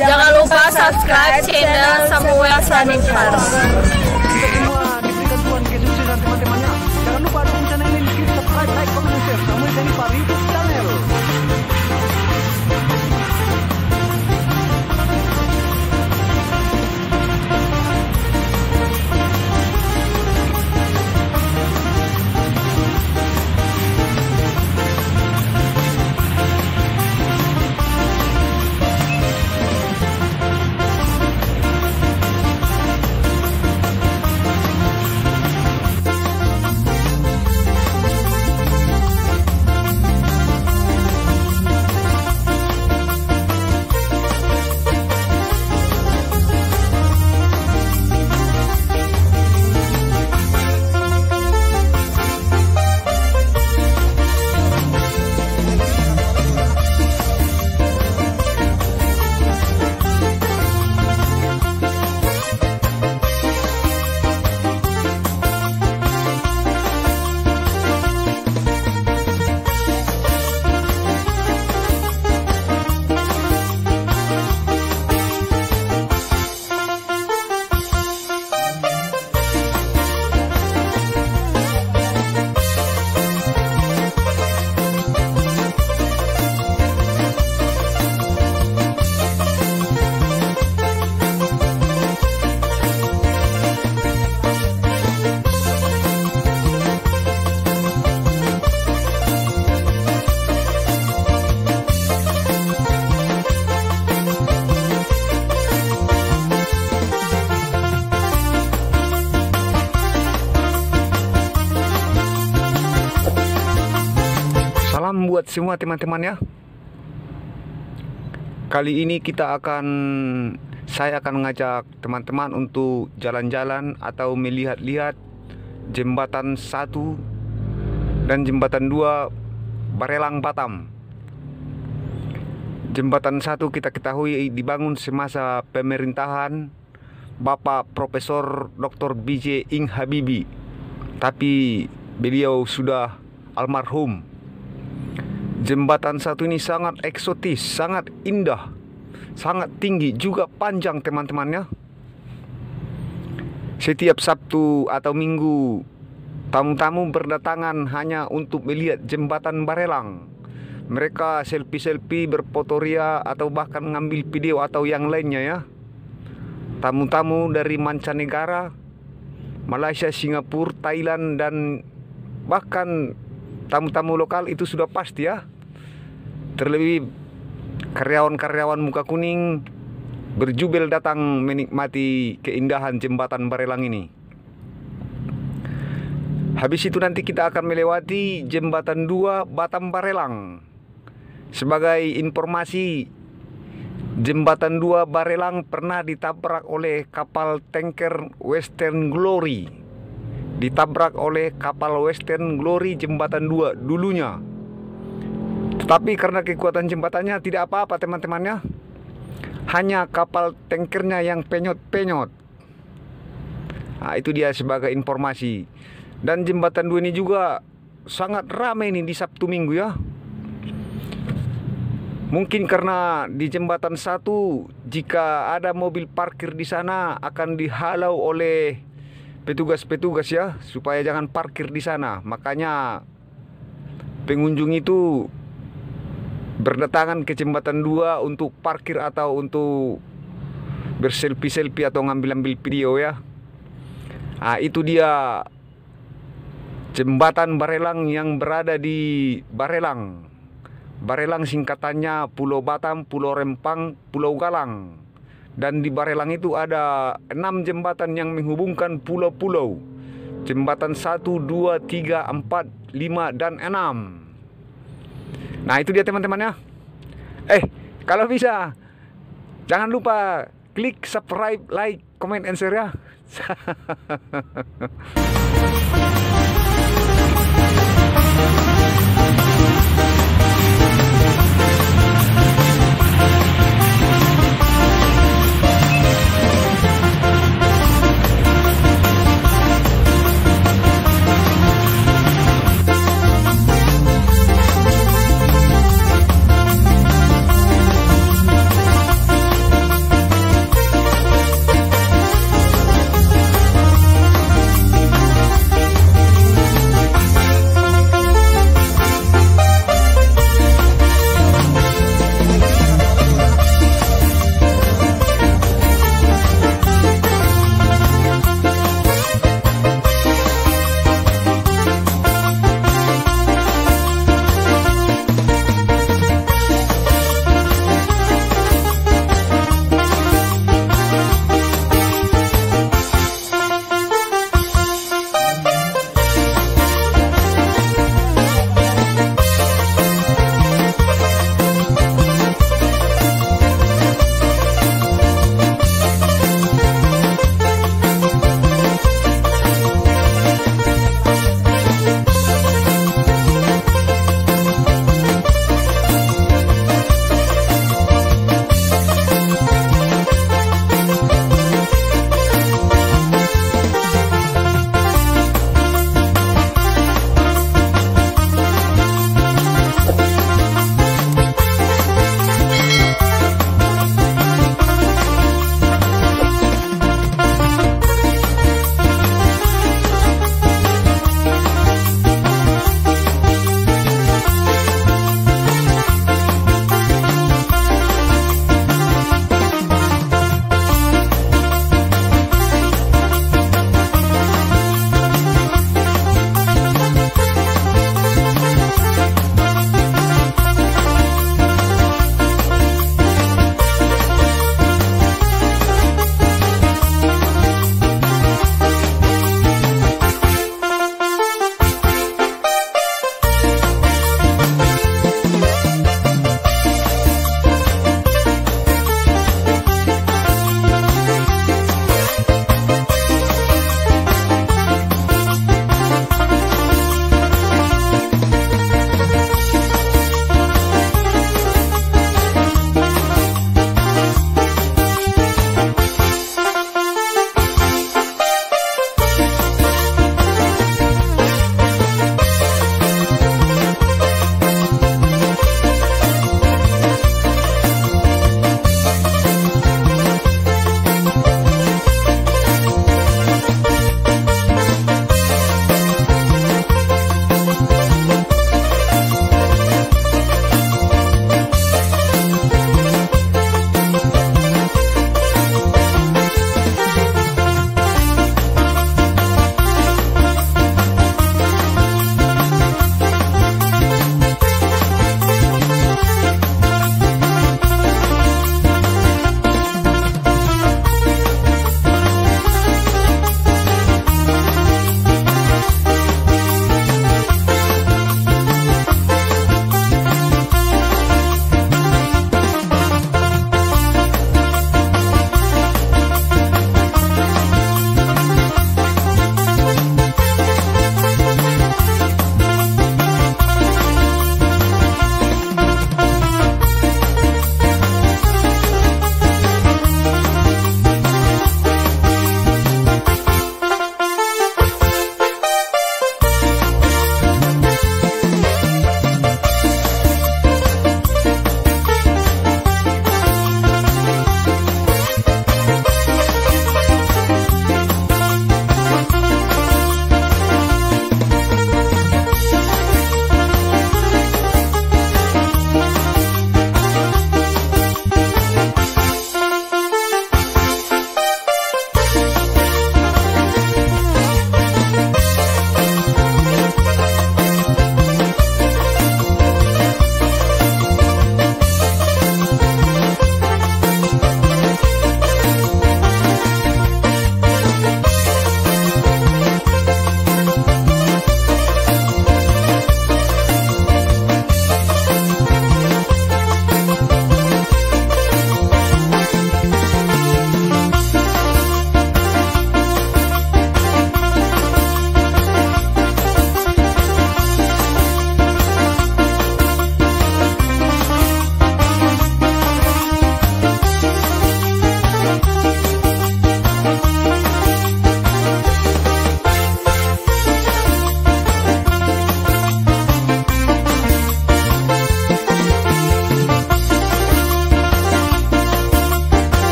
Jangan lupa subscribe channel Samuel Sanipar. Semua diberikan Tuhan kesuksesan teman-temannya. Jangan lupa dukung channel ini, subscribe, like, comment, share. Samuel Sanipar YouTube channel. Salam buat semua teman-teman ya. Kali ini saya akan mengajak teman-teman untuk jalan-jalan atau melihat-lihat jembatan 1 dan jembatan 2 Barelang Batam. Jembatan 1 kita ketahui dibangun semasa pemerintahan Bapak Profesor Dr. B.J. Ing Habibie, tapi beliau sudah almarhum. Jembatan 1 ini sangat eksotis, sangat indah, sangat tinggi, juga panjang teman-temannya. Setiap Sabtu atau Minggu, tamu-tamu berdatangan hanya untuk melihat jembatan Barelang. Mereka selfie-selfie, berfotoria, atau bahkan ngambil video atau yang lainnya ya. Tamu-tamu dari mancanegara, Malaysia, Singapura, Thailand, dan bahkan tamu-tamu lokal itu sudah pasti ya. Terlebih karyawan-karyawan muka kuning berjubel datang menikmati keindahan jembatan Barelang ini. Habis itu nanti kita akan melewati jembatan 2 Batam Barelang. Sebagai informasi, jembatan 2 Barelang pernah ditabrak oleh kapal tanker Western Glory. Ditabrak oleh kapal Western Glory jembatan 2 dulunya. Tetapi karena kekuatan jembatannya tidak apa-apa teman-temannya. Hanya kapal tankernya yang penyot-penyot. Nah, itu dia sebagai informasi. Dan jembatan 2 ini juga sangat ramai nih di Sabtu Minggu ya. Mungkin karena di jembatan 1 jika ada mobil parkir di sana akan dihalau oleh petugas-petugas ya, supaya jangan parkir di sana. Makanya pengunjung itu berdatangan ke jembatan 2 untuk parkir atau untuk berselfie-selfie atau ngambil-ambil video ya. Nah, itu dia jembatan Barelang yang berada di Barelang. Barelang singkatannya Pulau Batam, Pulau Rempang, Pulau Galang. Dan di Barelang itu ada 6 jembatan yang menghubungkan pulau-pulau. Jembatan 1, 2, 3, 4, 5, dan 6. Nah, itu dia teman-teman ya. Kalau bisa jangan lupa klik subscribe, like, comment, and share ya.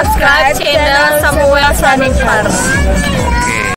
subscribe channel Samuel Sanipar. Oke.